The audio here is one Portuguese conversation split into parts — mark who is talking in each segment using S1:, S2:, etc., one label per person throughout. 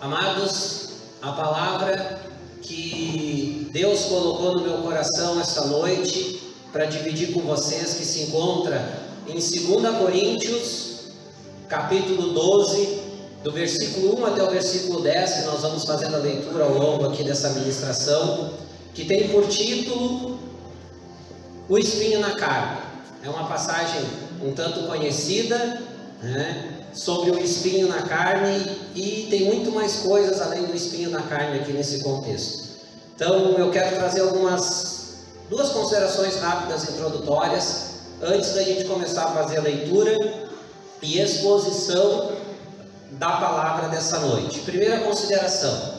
S1: Amados, a palavra que Deus colocou no meu coração esta noite para dividir com vocês, que se encontra em 2 Coríntios, capítulo 12, do versículo 1 até o versículo 10, que nós vamos fazendo a leitura ao longo aqui dessa ministração, que tem por título O Espinho na Carne. É uma passagem um tanto conhecida, né, sobre o espinho na carne, e tem muito mais coisas além do espinho na carne aqui nesse contexto. Então eu quero trazer duas considerações rápidas introdutórias antes da gente começar a fazer a leitura e exposição da palavra dessa noite. Primeira consideração,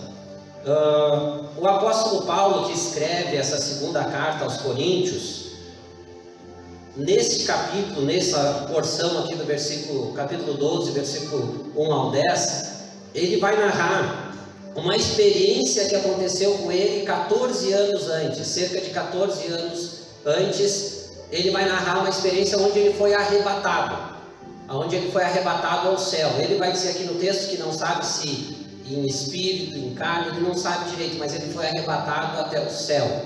S1: o apóstolo Paulo, que escreve essa segunda carta aos Coríntios, nesse capítulo, nessa porção aqui do capítulo 12, versículo 1 ao 10, ele vai narrar uma experiência que aconteceu com ele 14 anos antes, cerca de 14 anos antes. Ele vai narrar uma experiência onde ele foi arrebatado, ao céu. Ele vai dizer aqui no texto que não sabe se em espírito, em carne, ele não sabe direito, mas ele foi arrebatado até o céu.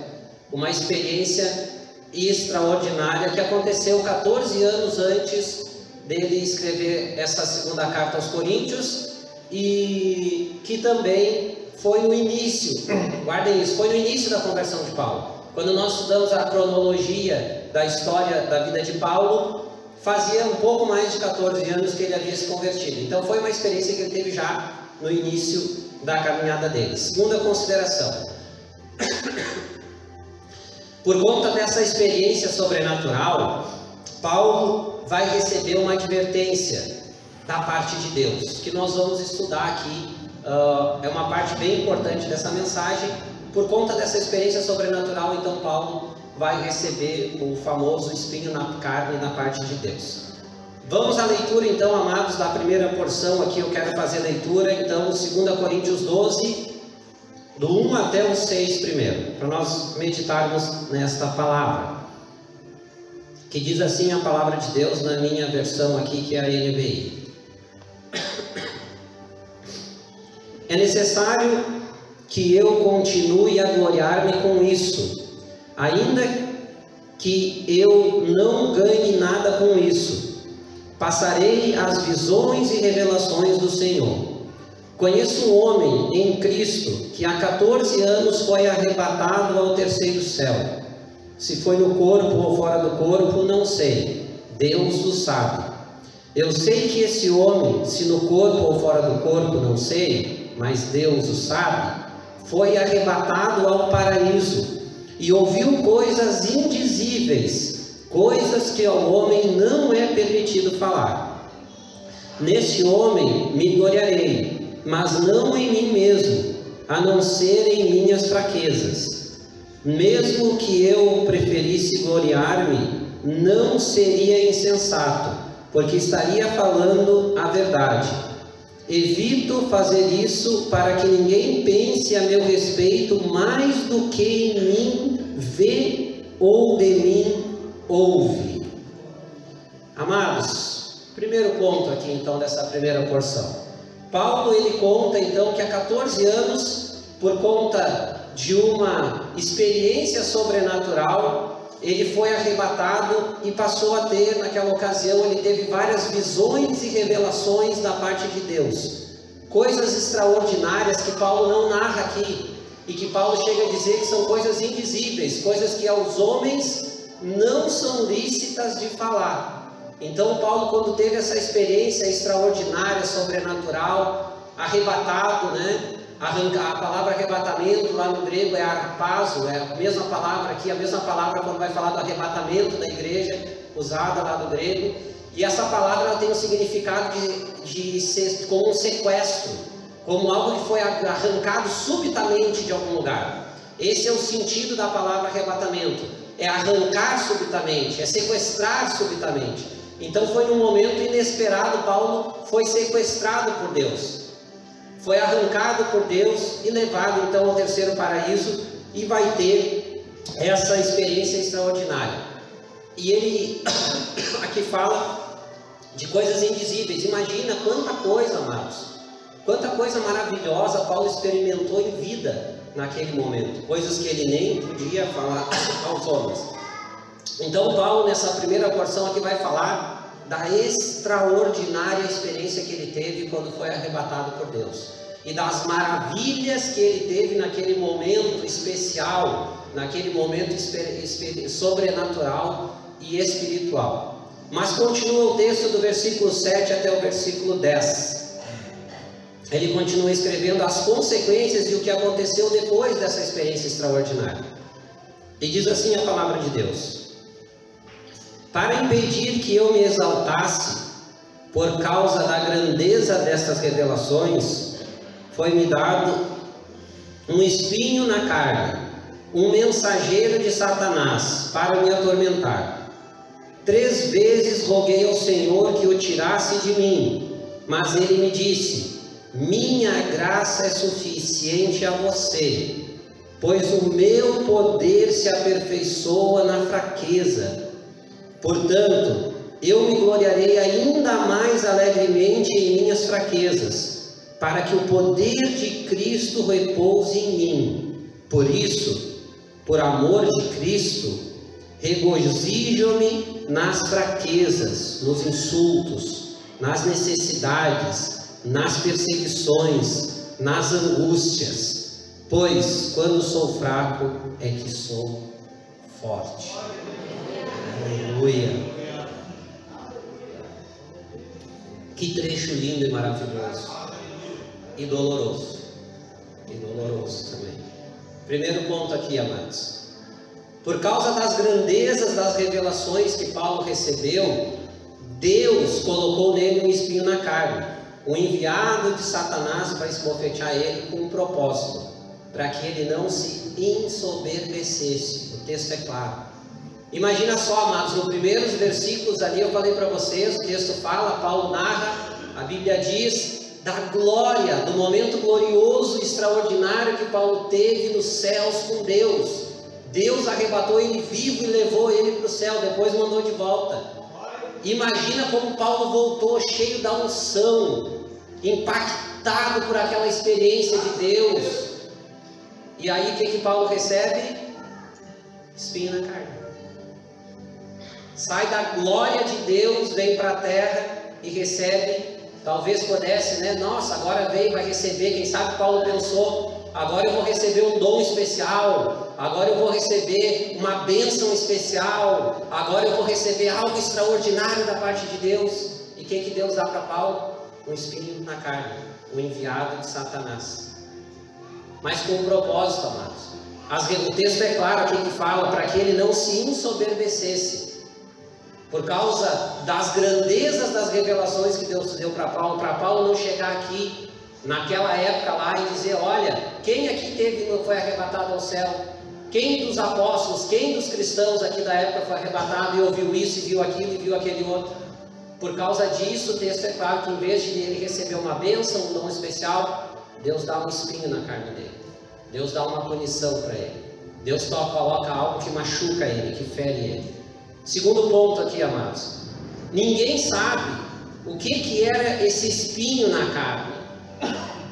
S1: Uma experiência extraordinária que aconteceu 14 anos antes dele escrever essa segunda carta aos Coríntios, e que também foi no início, guardem isso, foi no início da conversão de Paulo. Quando nós estudamos a cronologia da história da vida de Paulo, fazia um pouco mais de 14 anos que ele havia se convertido. Então foi uma experiência que ele teve já no início da caminhada dele. Segunda consideração, por conta dessa experiência sobrenatural, Paulo vai receber uma advertência da parte de Deus, que nós vamos estudar aqui. É uma parte bem importante dessa mensagem. Por conta dessa experiência sobrenatural, então Paulo vai receber o famoso espinho na carne da parte de Deus. Vamos à leitura então, amados, da primeira porção aqui. Eu quero fazer a leitura então, 2 Coríntios 12, do 1 até o 6 primeiro, para nós meditarmos nesta palavra, que diz assim a palavra de Deus na minha versão aqui, que é a NVI. É necessário que eu continue a gloriar-me com isso, ainda que eu não ganhe nada com isso. Passarei as visões e revelações do Senhor. Conheço um homem em Cristo que há 14 anos foi arrebatado ao terceiro céu. Se foi no corpo ou fora do corpo, não sei. Deus o sabe. Eu sei que esse homem, se no corpo ou fora do corpo, não sei, mas Deus o sabe, foi arrebatado ao paraíso e ouviu coisas indizíveis, coisas que ao homem não é permitido falar. Nesse homem me gloriarei, mas não em mim mesmo, a não ser em minhas fraquezas. Mesmo que eu preferisse gloriar-me, não seria insensato, porque estaria falando a verdade. Evito fazer isso para que ninguém pense a meu respeito mais do que em mim vê ou de mim ouve. Amados, primeiro ponto aqui então dessa primeira porção. Paulo, ele conta então que há 14 anos, por conta de uma experiência sobrenatural, ele foi arrebatado e passou a ter, naquela ocasião, ele teve várias visões e revelações da parte de Deus. Coisas extraordinárias que Paulo não narra aqui, e que Paulo chega a dizer que são coisas invisíveis, coisas que aos homens não são lícitas de falar. Então Paulo, quando teve essa experiência extraordinária, sobrenatural, arrebatado, né? A palavra arrebatamento lá no grego é arpazo, é a mesma palavra aqui, a mesma palavra quando vai falar do arrebatamento da igreja, usada lá do grego. E essa palavra ela tem um significado de ser como um sequestro, como algo que foi arrancado subitamente de algum lugar. Esse é o sentido da palavra arrebatamento, é arrancar subitamente, é sequestrar subitamente. Então foi num momento inesperado, Paulo foi sequestrado por Deus, foi arrancado por Deus e levado então ao terceiro paraíso, e vai ter essa experiência extraordinária. E ele aqui fala de coisas indizíveis. Imagina quanta coisa, amados, Quanta coisa maravilhosa Paulo experimentou em vida naquele momento, coisas que ele nem podia falar aos homens. Então Paulo, nessa primeira porção aqui, vai falar da extraordinária experiência que ele teve quando foi arrebatado por Deus, e das maravilhas que ele teve naquele momento especial, naquele momento sobrenatural e espiritual. Mas continua o texto do versículo 7 até o versículo 10. Ele continua escrevendo as consequências e o que aconteceu depois dessa experiência extraordinária. E diz assim a palavra de Deus: para impedir que eu me exaltasse por causa da grandeza destas revelações, foi-me dado um espinho na carne, um mensageiro de Satanás para me atormentar. 3 vezes roguei ao Senhor que o tirasse de mim, mas ele me disse: minha graça é suficiente a você, pois o meu poder se aperfeiçoa na fraqueza. Portanto, eu me gloriarei ainda mais alegremente em minhas fraquezas, para que o poder de Cristo repouse em mim. Por isso, por amor de Cristo, regozijo-me nas fraquezas, nos insultos, nas necessidades, nas perseguições, nas angústias, pois quando sou fraco é que sou forte. Aleluia! Que trecho lindo e maravilhoso, e doloroso também. Primeiro ponto aqui, amados: por causa das grandezas das revelações que Paulo recebeu, Deus colocou nele um espinho na carne, o enviado de Satanás para esbofetear ele com um propósito, para que ele não se ensoberbecesse. O texto é claro. Imagina só, amados, nos primeiros versículos ali eu falei para vocês, o texto fala, Paulo narra, a Bíblia diz da glória, do momento glorioso e extraordinário que Paulo teve nos céus com Deus. Deus arrebatou ele vivo e levou ele para o céu, depois mandou de volta. Imagina como Paulo voltou cheio da unção, impactado por aquela experiência de Deus. E aí o que Paulo recebe? Espinho na carne. Sai da glória de Deus, vem para a terra e recebe, talvez pudesse, né? Nossa, agora veio, vai receber. Quem sabe Paulo pensou: agora eu vou receber um dom especial, agora eu vou receber uma bênção especial, agora eu vou receber algo extraordinário da parte de Deus. E o que Deus dá para Paulo? Um espinho na carne, o enviado de Satanás. Mas com um propósito, amados. O texto é claro aqui que fala para que ele não se ensoberbecesse, por causa das grandezas das revelações que Deus deu para Paulo não chegar aqui naquela época lá e dizer: olha, quem aqui foi arrebatado ao céu? Quem dos apóstolos, quem dos cristãos aqui da época foi arrebatado e ouviu isso, e viu aquilo, e viu aquele outro? Por causa disso, o texto é claro que em vez de ele receber uma bênção, um dom especial, Deus dá um espinho na carne dele. Deus dá uma punição para ele. Deus coloca algo que machuca ele, que fere ele. Segundo ponto aqui, amados: ninguém sabe o que era esse espinho na carne.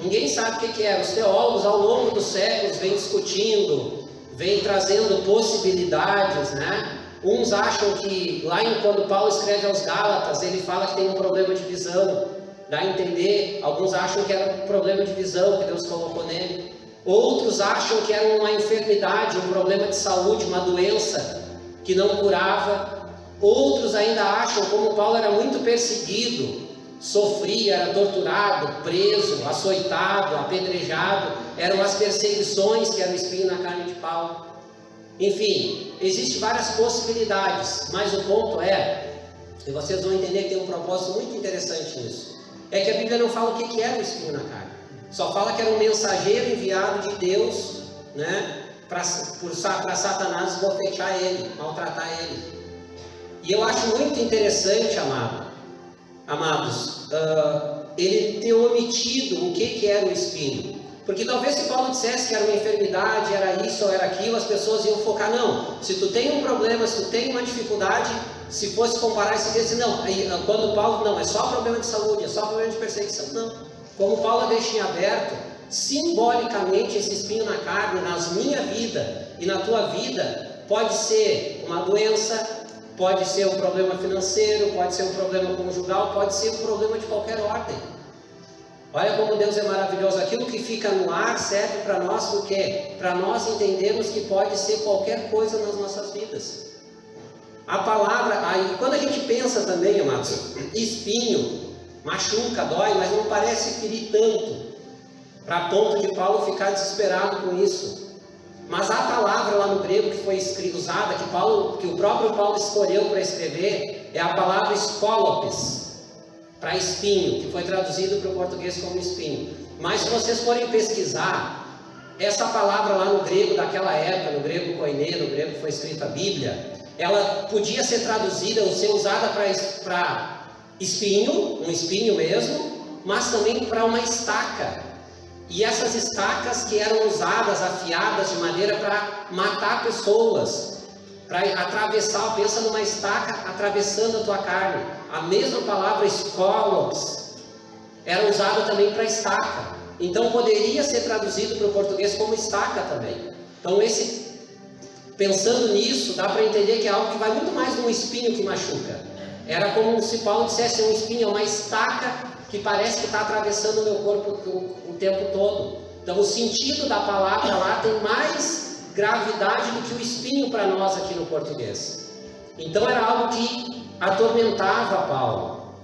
S1: Ninguém sabe o que era. Os teólogos ao longo dos séculos vêm discutindo, vêm trazendo possibilidades, né? Uns acham que quando Paulo escreve aos Gálatas, ele fala que tem um problema de visão, dá a entender. Alguns acham que era um problema de visão que Deus colocou nele. Outros acham que era uma enfermidade, um problema de saúde, uma doença que não curava. Outros ainda acham, como Paulo era muito perseguido, sofria, era torturado, preso, açoitado, apedrejado, eram as perseguições que eram o espinho na carne de Paulo. Enfim, existem várias possibilidades, mas o ponto é, e vocês vão entender que tem um propósito muito interessante nisso, é que a Bíblia não fala o que era o espinho na carne, só fala que era um mensageiro enviado de Deus, né, para Satanás esbofetear ele, maltratar ele. E eu acho muito interessante, amados, ele ter omitido o que era o espinho. Porque talvez se Paulo dissesse que era uma enfermidade, era isso ou era aquilo, as pessoas iam focar: não, se tu tem um problema, se tu tem uma dificuldade, se fosse comparar esse texto, não, quando Paulo, não, é só problema de saúde, é só problema de perseguição. Não, Como Paulo deixa em aberto, simbolicamente esse espinho na carne, na minha vida e na tua vida, pode ser uma doença, pode ser um problema financeiro, pode ser um problema conjugal, pode ser um problema de qualquer ordem. Olha como Deus é maravilhoso. Aquilo que fica no ar serve para nós o quê? Para nós entendermos que pode ser qualquer coisa nas nossas vidas. A palavra, aí, quando a gente pensa também, amados, espinho, machuca, dói, mas não parece ferir tanto, para ponto de Paulo ficar desesperado com isso. Mas a palavra lá no grego que foi usada, que o próprio Paulo escolheu para escrever, é a palavra escolopes, para espinho, que foi traduzido para o português como espinho. Mas se vocês forem pesquisar, essa palavra lá no grego daquela época, no grego koiné, no grego que foi escrita a Bíblia, ela podia ser traduzida ou ser usada para espinho, um espinho mesmo, mas também para uma estaca. E essas estacas que eram usadas, afiadas de maneira para matar pessoas, para atravessar, pensa numa estaca atravessando a tua carne. A mesma palavra escolopes era usada também para estaca. Então poderia ser traduzido para o português como estaca também. Então pensando nisso, dá para entender que é algo que vai muito mais de um espinho que machuca. Era como se Paulo dissesse um espinho, uma estaca que parece que está atravessando o meu corpo o tempo todo. Então o sentido da palavra lá tem mais gravidade do que o espinho para nós aqui no português. Então era algo que atormentava Paulo.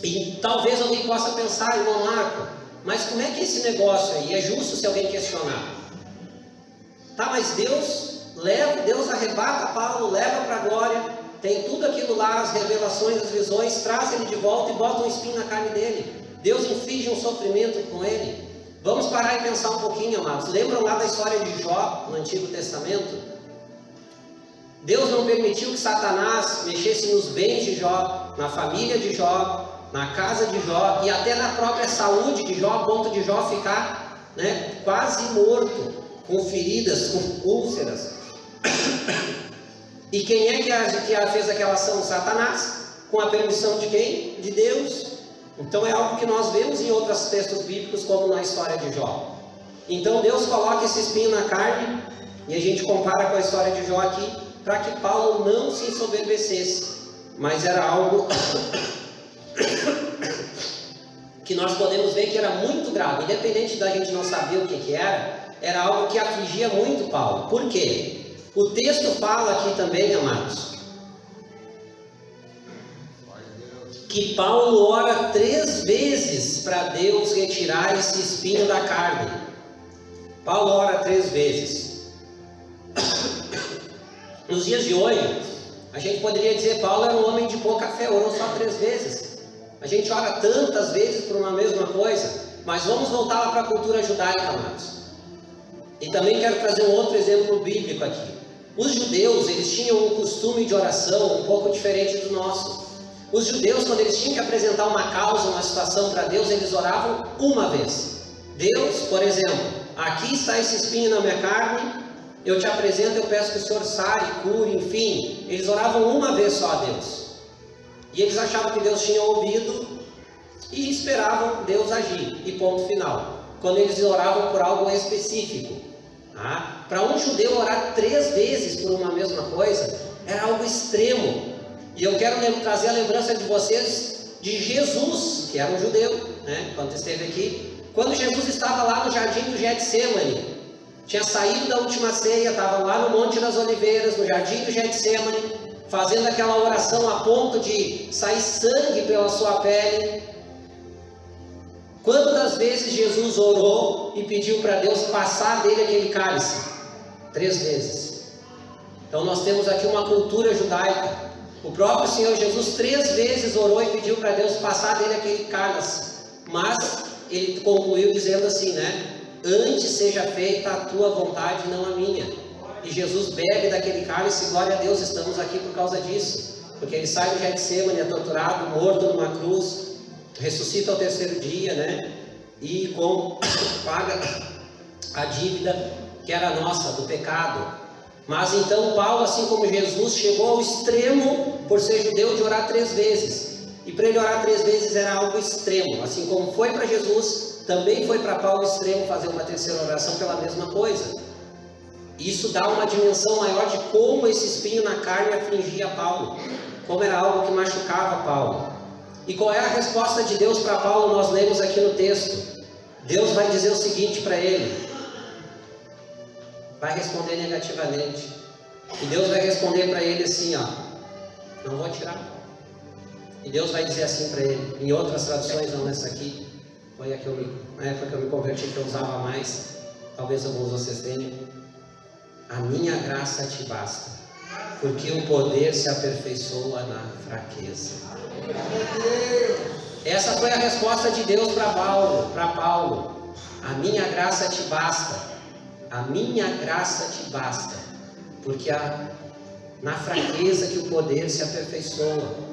S1: E talvez alguém possa pensar, irmão Marco, mas como é que é esse negócio aí? É justo se alguém questionar. Tá, mas Deus arrebata Paulo, leva para a glória, tem tudo aquilo lá, as revelações, as visões, traz ele de volta e bota um espinho na carne dele. Deus inflige um sofrimento com ele. Vamos parar e pensar um pouquinho, amados. Lembram lá da história de Jó no Antigo Testamento? Deus não permitiu que Satanás mexesse nos bens de Jó, na família de Jó, na casa de Jó e até na própria saúde de Jó, a ponto de Jó ficar, quase morto, com feridas, com úlceras. E quem é que fez aquela ação? Satanás, com a permissão de quem? De Deus. Então é algo que nós vemos em outros textos bíblicos, como na história de Jó. Então Deus coloca esse espinho na carne, e a gente compara com a história de Jó aqui, para que Paulo não se ensoberbecesse. Mas era algo que nós podemos ver que era muito grave, independente da gente não saber o que era algo que afligia muito Paulo. Por quê? O texto fala aqui também, amados, que Paulo ora 3 vezes para Deus retirar esse espinho da carne. Paulo ora 3 vezes. Nos dias de hoje, a gente poderia dizer, Paulo era um homem de pouca fé, orou só 3 vezes. A gente ora tantas vezes por uma mesma coisa, mas vamos voltar lá para a cultura judaica, amados. E também quero trazer um outro exemplo bíblico aqui. Os judeus, eles tinham um costume de oração um pouco diferente do nosso. Os judeus, quando eles tinham que apresentar uma causa, uma situação para Deus, eles oravam uma vez. Deus, por exemplo, aqui está esse espinho na minha carne, eu te apresento, eu peço que o Senhor sare, cure, enfim. Eles oravam uma vez só a Deus. E eles achavam que Deus tinha ouvido e esperavam Deus agir. E ponto final. Quando eles oravam por algo específico. Para um judeu orar 3 vezes por uma mesma coisa, era algo extremo. E eu quero trazer a lembrança de vocês de Jesus, que era um judeu, quando esteve aqui. Quando Jesus estava lá no jardim do Getsemane, tinha saído da última ceia, estava lá no Monte das Oliveiras, no jardim do Getsemane, fazendo aquela oração a ponto de sair sangue pela sua pele. Quantas vezes Jesus orou e pediu para Deus passar dele aquele cálice? 3 vezes. Então nós temos aqui uma cultura judaica. O próprio Senhor Jesus 3 vezes orou e pediu para Deus passar dele aquele cálice. Mas ele concluiu dizendo assim, antes seja feita a tua vontade, não a minha. E Jesus bebe daquele cálice, glória a Deus, estamos aqui por causa disso. Porque ele sai do Getsemane, é torturado, morto numa cruz, ressuscita ao 3º dia, e paga a dívida que era nossa, do pecado. Mas então Paulo, assim como Jesus, chegou ao extremo, por ser judeu, de orar 3 vezes. E para ele orar 3 vezes era algo extremo. Assim como foi para Jesus, também foi para Paulo extremo fazer uma terceira oração pela mesma coisa. Isso dá uma dimensão maior de como esse espinho na carne afligia Paulo, como era algo que machucava Paulo. E qual é a resposta de Deus para Paulo? Nós lemos aqui no texto. Deus vai dizer o seguinte para ele, vai responder negativamente, e Deus vai responder para ele assim, ó, não vou tirar. E Deus vai dizer assim para ele, em outras traduções, não nessa aqui, foi a na época que eu me converti, que eu usava mais, talvez alguns de vocês tenham: a minha graça te basta, porque o poder se aperfeiçoa na fraqueza. Essa foi a resposta de Deus para Paulo. A minha graça te basta. A minha graça te basta, porque na fraqueza que o poder se aperfeiçoa.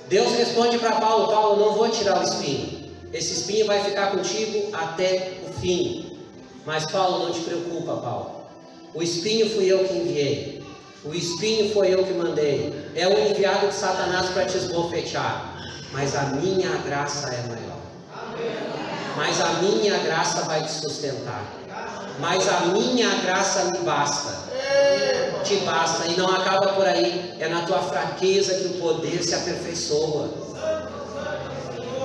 S1: Deus responde para Paulo: Paulo, não vou tirar o espinho. Esse espinho vai ficar contigo até o fim. Mas Paulo, não te preocupa, Paulo. O espinho fui eu que enviei. O espinho foi eu que mandei. É o enviado de Satanás para te esbofetear. Mas a minha graça é maior. Mas a minha graça vai te sustentar. Mas a minha graça me basta. Te basta. E não acaba por aí. É na tua fraqueza que o poder se aperfeiçoa.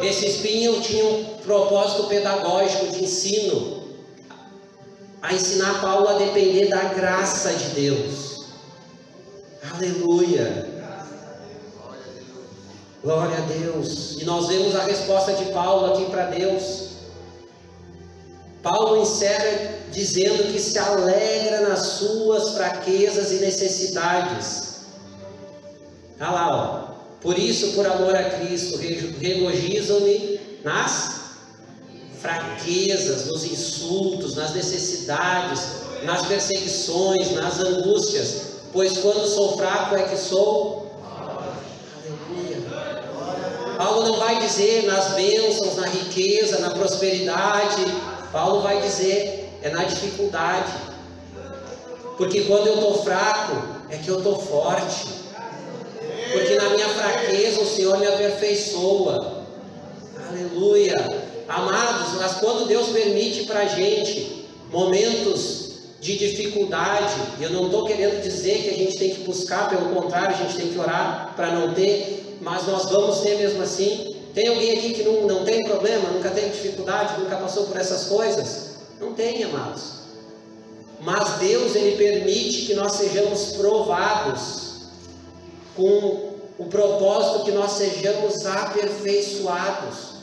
S1: Esse espinho tinha um propósito pedagógico de ensino, a ensinar Paulo a depender da graça de Deus. Aleluia. Glória a Deus. E nós vemos a resposta de Paulo aqui para Deus. Paulo encerra dizendo que se alegra nas suas fraquezas e necessidades. Olha lá, ó. Por isso, por amor a Cristo, regozijo-me nas fraquezas, nos insultos, nas necessidades, nas perseguições, nas angústias, pois quando sou fraco é que sou. Aleluia. Paulo não vai dizer nas bênçãos, na riqueza, na prosperidade. Paulo vai dizer é na dificuldade, porque quando eu estou fraco é que eu estou forte. Porque na minha fraqueza o Senhor me aperfeiçoa. Aleluia. Amados, mas quando Deus permite para a gente momentos de dificuldade, eu não estou querendo dizer que a gente tem que buscar, pelo contrário, a gente tem que orar para não ter, mas nós vamos ter mesmo assim. Tem alguém aqui que não tem problema, nunca teve dificuldade, nunca passou por essas coisas? Não tem, amados. Mas Deus, Ele permite que nós sejamos provados, com o propósito que nós sejamos aperfeiçoados.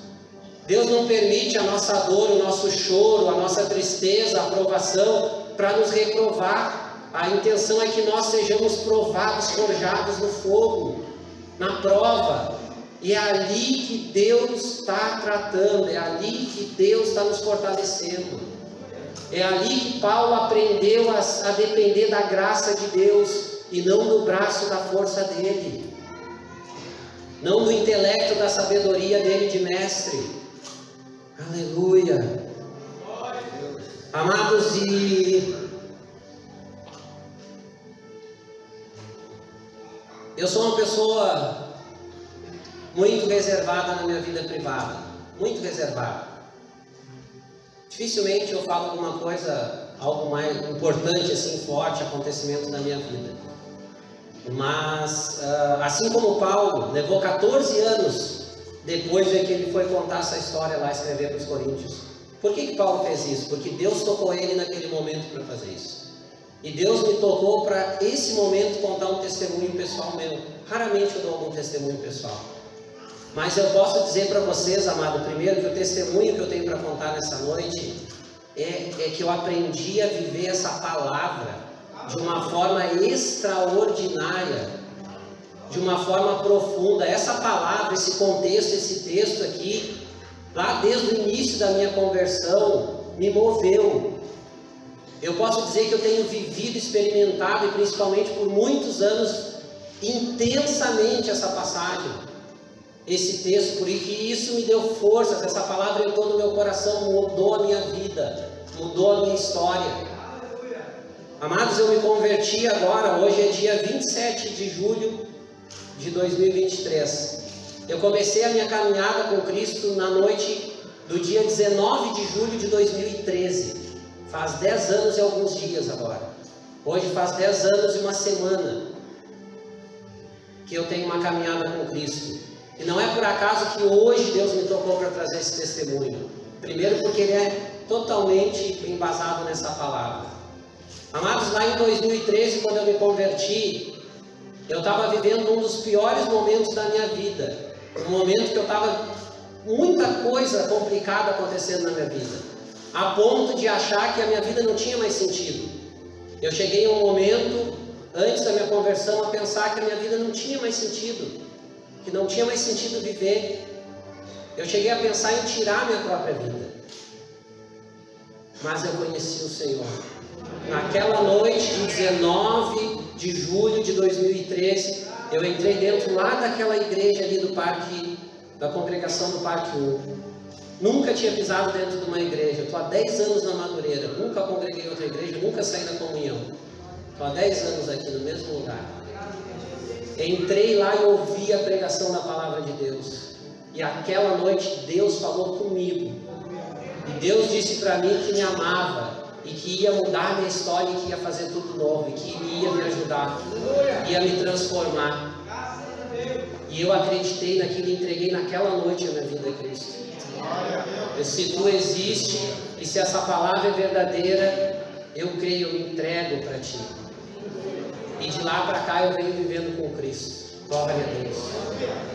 S1: Deus não permite a nossa dor, o nosso choro, a nossa tristeza, a provação para nos reprovar. A intenção é que nós sejamos provados, forjados no fogo, na prova. E é ali que Deus está tratando, é ali que Deus está nos fortalecendo. É ali que Paulo aprendeu a depender da graça de Deus e não do braço da força dele, não do intelecto da sabedoria dele de mestre. Aleluia. Amados, e eu sou uma pessoa muito reservada na minha vida privada, muito reservada. Dificilmente eu falo alguma coisa, algo mais importante, assim, forte, acontecimento da minha vida. Mas, assim como Paulo levou 14 anos depois de que ele foi contar essa história lá, escrever para os Coríntios. Por que Paulo fez isso? Porque Deus tocou ele naquele momento para fazer isso. E Deus me tocou para esse momento contar um testemunho pessoal meu. Raramente eu dou algum testemunho pessoal. Mas eu posso dizer para vocês, amado, primeiro, que o testemunho que eu tenho para contar nessa noite é que eu aprendi a viver essa palavra de uma forma extraordinária, de uma forma profunda. Essa palavra, esse contexto, esse texto aqui, lá desde o início da minha conversão, me moveu. Eu posso dizer que eu tenho vivido, experimentado, e principalmente por muitos anos, intensamente essa passagem, esse texto, porque isso me deu forças. Essa palavra entrou no meu coração, mudou a minha vida, mudou a minha história. Amados, eu me converti agora, hoje é dia 27 de julho de 2023. Eu comecei a minha caminhada com Cristo na noite do dia 19 de julho de 2013. Faz 10 anos e alguns dias agora. Hoje faz 10 anos e uma semana que eu tenho uma caminhada com Cristo. E não é por acaso que hoje Deus me tocou para trazer esse testemunho. Primeiro porque ele é totalmente embasado nessa palavra. Amados, lá em 2013, quando eu me converti, eu estava vivendo um dos piores momentos da minha vida. Um momento que eu estava muita coisa complicada acontecendo na minha vida, a ponto de achar que a minha vida não tinha mais sentido. Eu cheguei a um momento, antes da minha conversão, a pensar que a minha vida não tinha mais sentido, que não tinha mais sentido viver. Eu cheguei a pensar em tirar a minha própria vida. Mas eu conheci o Senhor. Naquela noite de 19 de julho de 2013, eu entrei dentro lá daquela igreja ali do parque, da congregação do Parque 1. Nunca tinha pisado dentro de uma igreja. Estou há 10 anos na Madureira, nunca congreguei em outra igreja, nunca saí da comunhão. Estou há 10 anos aqui no mesmo lugar. Entrei lá e ouvi a pregação da palavra de Deus. E aquela noite Deus falou comigo. E Deus disse para mim que me amava e que ia mudar a minha história e que ia fazer tudo novo e que ia me ajudar, ia me transformar. E eu acreditei naquilo e entreguei naquela noite a minha vida a Cristo. Se tu existe e se essa palavra é verdadeira, eu creio, eu me entrego para ti. E de lá para cá eu venho vivendo com Cristo. Glória a Deus.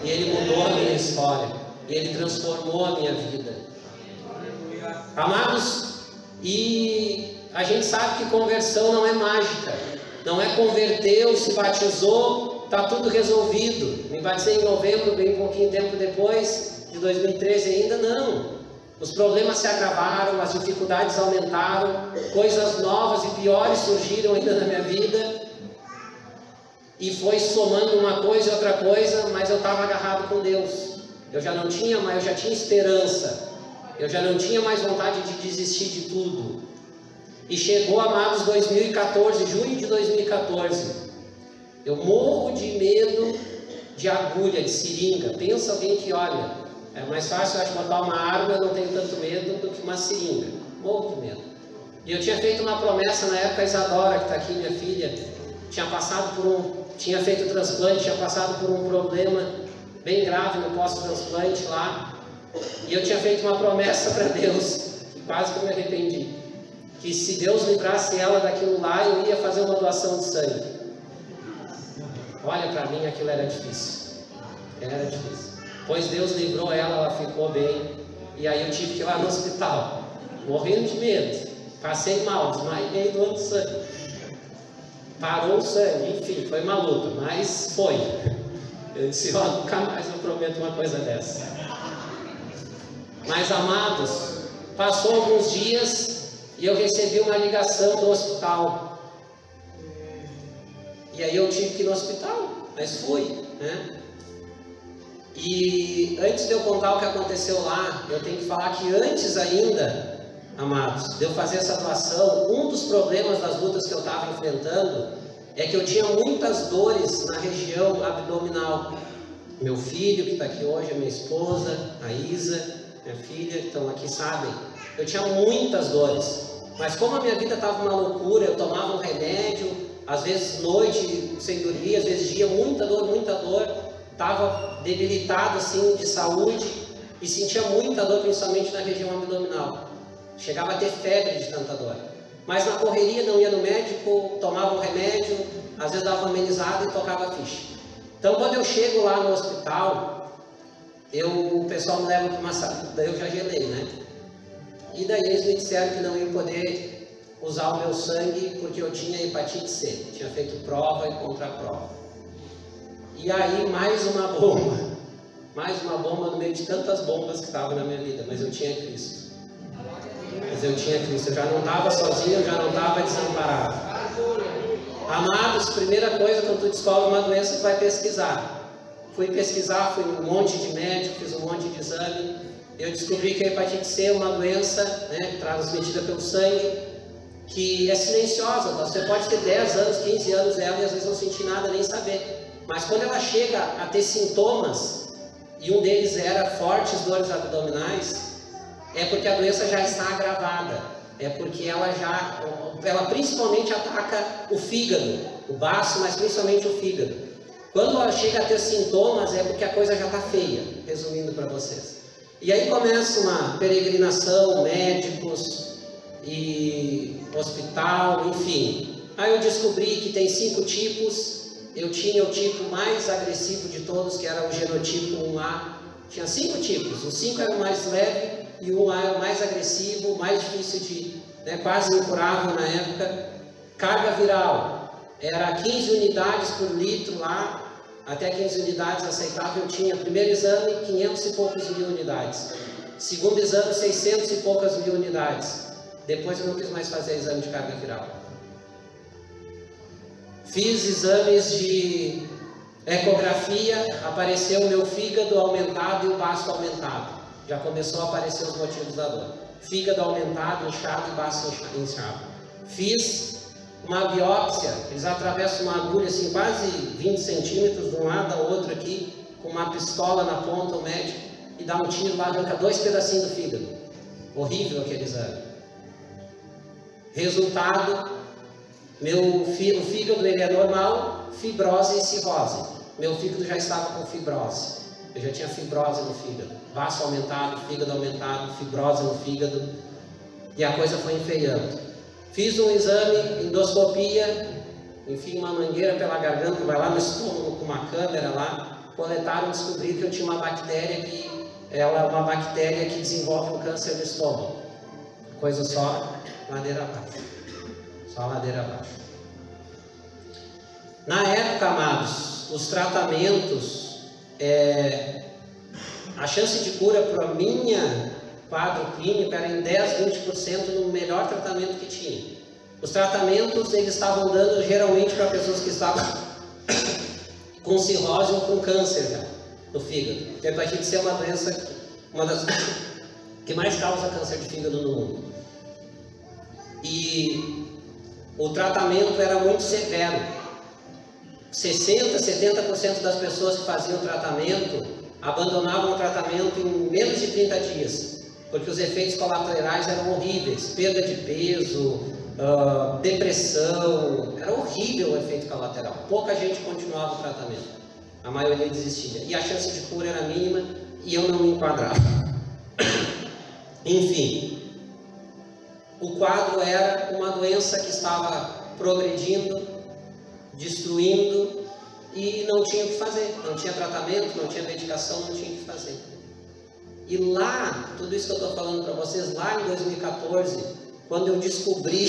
S1: E Ele mudou a minha história. E Ele transformou a minha vida. Amados, e a gente sabe que conversão não é mágica. Não é converteu, se batizou, está tudo resolvido. Me batizei em novembro, bem pouquinho tempo depois, de 2013 ainda, não. Os problemas se agravaram, as dificuldades aumentaram, coisas novas e piores surgiram ainda na minha vida. E foi somando uma coisa e outra coisa, mas eu estava agarrado com Deus. Eu já não tinha mais, eu já tinha esperança. Eu já não tinha mais vontade de desistir de tudo. E chegou, amados, 2014, junho de 2014. Eu morro de medo de agulha, de seringa. Pensa alguém que, olha, é mais fácil, eu acho, botar uma arma, eu não tenho tanto medo do que uma seringa. Morro de medo. E eu tinha feito uma promessa na época, a Isadora, que está aqui, minha filha, tinha feito transplante, tinha passado por um problema bem grave no pós-transplante lá. E eu tinha feito uma promessa para Deus, que quase que eu me arrependi, que se Deus livrasse ela daquilo lá, eu ia fazer uma doação de sangue. Olha, para mim aquilo era difícil. Era difícil. Pois Deus livrou ela, ela ficou bem. E aí eu tive que ir lá no hospital, morrendo de medo. Passei mal, desmaiei doando sangue. Parou o sangue, enfim, foi uma luta, mas foi. Eu disse, ó, nunca mais eu prometo uma coisa dessa. Mas, amados, passou alguns dias e eu recebi uma ligação do hospital. E aí eu tive que ir no hospital, mas fui, né? E antes de eu contar o que aconteceu lá, eu tenho que falar que antes ainda, amados, de eu fazer essa doação, um dos problemas das lutas que eu estava enfrentando é que eu tinha muitas dores na região abdominal. Meu filho, que está aqui hoje, a minha esposa, a Isa, minha filha, que estão aqui, sabem, eu tinha muitas dores, mas como a minha vida estava uma loucura, eu tomava um remédio, às vezes noite sem dormir, às vezes dia, muita dor, estava debilitado assim de saúde e sentia muita dor, principalmente na região abdominal, chegava a ter febre de tanta dor, mas na correria não ia no médico, tomava um remédio, às vezes dava uma amenizada e tocava a ficha. Então quando eu chego lá no hospital, o pessoal me leva para uma sala, daí eu já gelei, né? E daí eles me disseram que não iam poder usar o meu sangue porque eu tinha hepatite C, tinha feito prova e contra-prova. E aí mais uma bomba no meio de tantas bombas que estavam na minha vida, mas eu tinha Cristo. Eu já não estava sozinho, eu já não estava desamparado. Amados, primeira coisa, quando tu descobre uma doença, tu vai pesquisar. Fui pesquisar, fui um monte de médico, fiz um monte de exame. Eu descobri que a hepatite C é uma doença, né, transmitida pelo sangue, que é silenciosa. Você pode ter 10 anos, 15 anos dela e às vezes não sentir nada, nem saber. Mas quando ela chega a ter sintomas, e um deles era fortes dores abdominais, é porque a doença já está agravada, é porque ela principalmente ataca o fígado, o baço, mas principalmente o fígado. Quando ela chega a ter sintomas, é porque a coisa já está feia, resumindo para vocês. E aí começa uma peregrinação, médicos e hospital, enfim. Aí eu descobri que tem 5 tipos. Eu tinha o tipo mais agressivo de todos, que era o genotipo 1A. Tinha 5 tipos, o 5 era o mais leve e o 1A era o mais agressivo, o mais difícil de, quase incurável na época. Carga viral, era 15 unidades por litro lá, até 15 unidades aceitável eu tinha. Primeiro exame, 500 e poucos mil unidades. Segundo exame, 600 e poucas mil unidades. Depois eu não quis mais fazer exame de carga viral. Fiz exames de ecografia, apareceu o meu fígado aumentado e o baço aumentado. Já começou a aparecer os motivos da dor. Fígado aumentado, inchado e baço inchado. Fiz uma biópsia, eles atravessam uma agulha assim, quase 20 centímetros de um lado ao outro aqui, com uma pistola na ponta, o médico, e dá um tiro lá, arranca 2 pedacinhos do fígado. Horrível aquele exame. Resultado, o fígado ele é normal, fibrose e cirrose. Meu fígado já estava com fibrose. Eu já tinha fibrose no fígado. Baço aumentado, fígado aumentado, fibrose no fígado. E a coisa foi enfeiando. Fiz um exame, endoscopia, enfim, uma mangueira pela garganta, vai lá no estômago com uma câmera lá. Coletaram e descobriram que eu tinha uma bactéria que desenvolve um câncer de estômago. Coisa só ladeira abaixo. Só ladeira abaixo. Na época, amados, os tratamentos, a chance de cura para a minha quadro clínico era em 10-20% no melhor tratamento que tinha. Os tratamentos eles estavam dando geralmente para pessoas que estavam com cirrose ou com câncer já, no fígado. Hepatite C é uma doença, uma das que mais causa câncer de fígado no mundo. E o tratamento era muito severo. 60-70% das pessoas que faziam o tratamento abandonavam o tratamento em menos de 30 dias, porque os efeitos colaterais eram horríveis, perda de peso, depressão, era horrível o efeito colateral. Pouca gente continuava o tratamento, a maioria desistia, e a chance de cura era mínima e eu não me enquadrava. Enfim, o quadro era uma doença que estava progredindo, destruindo, e não tinha o que fazer, não tinha tratamento, não tinha medicação, não tinha o que fazer. E lá, tudo isso que eu estou falando para vocês, lá em 2014, quando eu descobri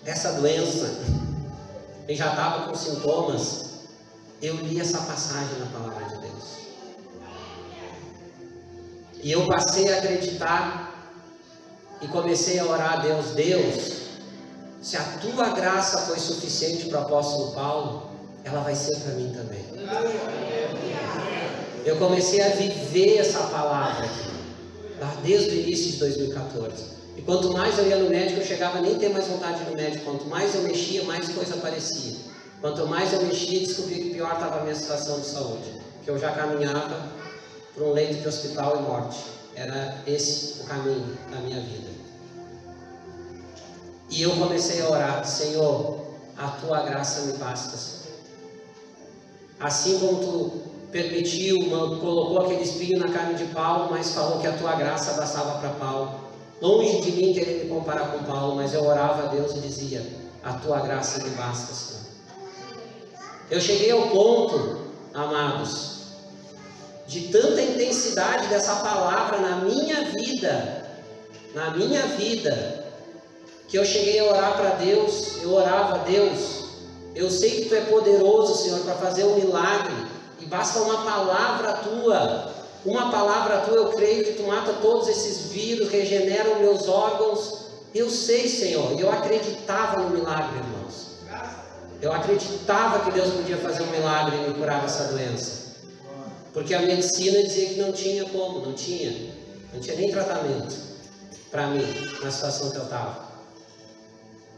S1: essa doença, e já estava com sintomas, eu li essa passagem na palavra de Deus. E eu passei a acreditar e comecei a orar a Deus: Deus, se a tua graça foi suficiente para o apóstolo Paulo, ela vai ser para mim também. Eu comecei a viver essa palavra aqui, lá desde o início de 2014. E quanto mais eu ia no médico, eu chegava a nem ter mais vontade de ir no médico. Quanto mais eu mexia, mais coisa aparecia. Quanto mais eu mexia, descobri que pior estava a minha situação de saúde, que eu já caminhava para um leito de hospital e morte. Era esse o caminho da minha vida. E eu comecei a orar: Senhor, a tua graça me basta, Senhor. Assim como tu permitiu, colocou aquele espinho na carne de Paulo, mas falou que a tua graça bastava para Paulo. Longe de mim querer me comparar com Paulo, mas eu orava a Deus e dizia: a tua graça me basta, Senhor. Eu cheguei ao ponto, amados, de tanta intensidade dessa palavra na minha vida, que eu cheguei a orar para Deus. Eu orava: Deus, eu sei que tu é poderoso, Senhor, para fazer um milagre, e basta uma palavra tua, eu creio que tu mata todos esses vírus, regenera os meus órgãos. Eu sei, Senhor, e eu acreditava no milagre, irmãos. Eu acreditava que Deus podia fazer um milagre e me curar dessa doença, porque a medicina dizia que não tinha como, não tinha nem tratamento para mim, na situação que eu estava.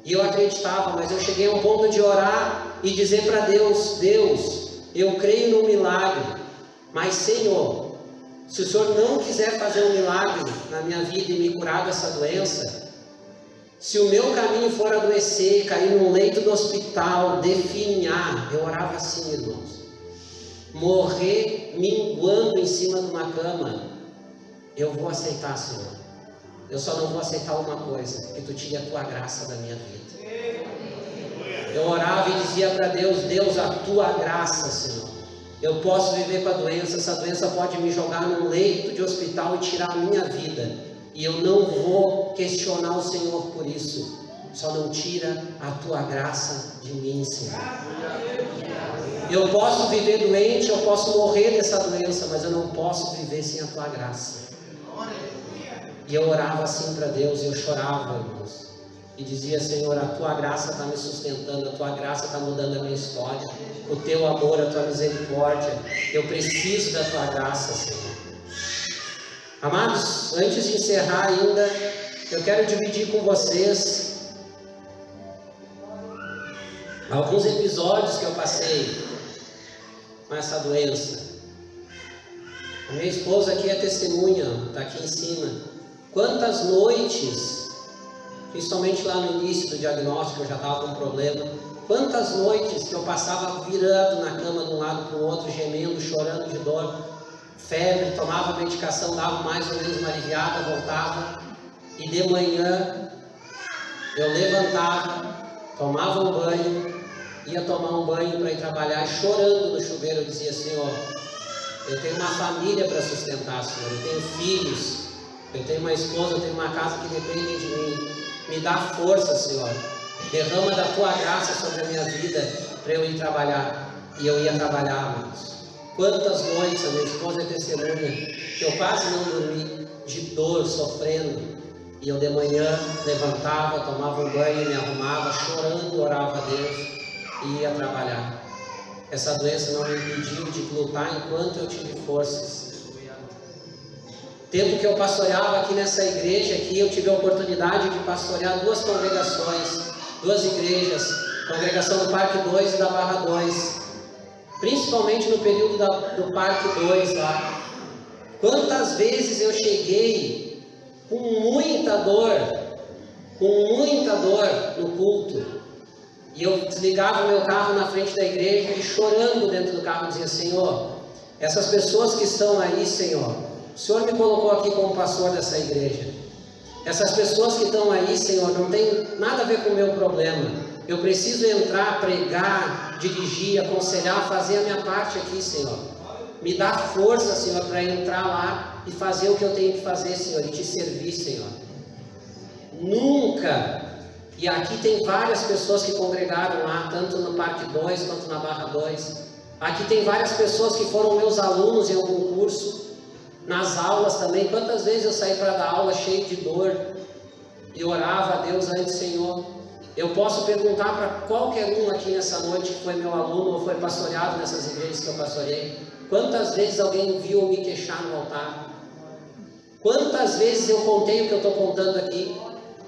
S1: E eu acreditava, mas eu cheguei a um ponto de orar e dizer para Deus: Deus, eu creio no milagre, mas Senhor, Se o Senhor não quiser fazer um milagre na minha vida e me curar dessa doença, se o meu caminho for adoecer, cair num leito do hospital, definhar, eu orava assim, irmãos, morrer minguando em cima de uma cama, eu vou aceitar, Senhor. Eu só não vou aceitar uma coisa, que tu tire a tua graça da minha vida. Eu orava e dizia para Deus, Deus, a tua graça, Senhor. Eu posso viver com a doença, essa doença pode me jogar num leito de hospital e tirar a minha vida. E eu não vou questionar o Senhor por isso. Só não tira a tua graça de mim, Senhor. Eu posso viver doente, eu posso morrer dessa doença, mas eu não posso viver sem a tua graça. E eu orava assim para Deus, e eu chorava, irmãos. E dizia, Senhor, a tua graça está me sustentando, a tua graça está mudando a minha história. O teu amor, a tua misericórdia. Eu preciso da tua graça, Senhor. Amados, antes de encerrar ainda, eu quero dividir com vocês alguns episódios que eu passei com essa doença. A minha esposa aqui é testemunha, está aqui em cima. Quantas noites, principalmente lá no início do diagnóstico, eu já estava com um problema. Quantas noites que eu passava virando na cama de um lado para o outro, gemendo, chorando de dor, febre, tomava medicação, dava mais ou menos uma aliviada, voltava. E de manhã eu levantava, tomava um banho, ia tomar um banho para ir trabalhar, chorando no chuveiro, eu dizia, Senhor, eu tenho uma família para sustentar, Senhor, eu tenho filhos, eu tenho uma esposa, eu tenho uma casa que depende de mim. Me dá força, Senhor. Derrama da tua graça sobre a minha vida para eu ir trabalhar. E eu ia trabalhar, amados. Quantas noites, a minha esposa é testemunha, que eu quase não dormi, de dor, sofrendo. E eu de manhã levantava, tomava um banho, me arrumava, chorando, orava a Deus e ia trabalhar. Essa doença não me impediu de lutar enquanto eu tive forças. Tempo que eu pastoreava aqui nessa igreja aqui, eu tive a oportunidade de pastorear duas congregações, duas igrejas, congregação do Parque 2 e da Barra 2, principalmente no período do Parque 2 lá. Quantas vezes eu cheguei com muita dor no culto, e eu desligava o meu carro na frente da igreja e chorando dentro do carro dizia, Senhor, essas pessoas que estão aí, Senhor, o Senhor me colocou aqui como pastor dessa igreja. Essas pessoas que estão aí, Senhor, não tem nada a ver com o meu problema. Eu preciso entrar, pregar, dirigir, aconselhar, fazer a minha parte aqui, Senhor. Me dá força, Senhor, para entrar lá e fazer o que eu tenho que fazer, Senhor, e te servir, Senhor. Nunca, e aqui tem várias pessoas que congregaram lá, tanto no Parque 2 quanto na Barra 2. Aqui tem várias pessoas que foram meus alunos em algum curso. Nas aulas também, quantas vezes eu saí para dar aula cheio de dor e orava a Deus antes, Senhor. Eu posso perguntar para qualquer um aqui nessa noite que foi meu aluno ou foi pastoreado nessas igrejas que eu pastoreei, quantas vezes alguém viu me queixar no altar? Quantas vezes eu contei o que eu estou contando aqui?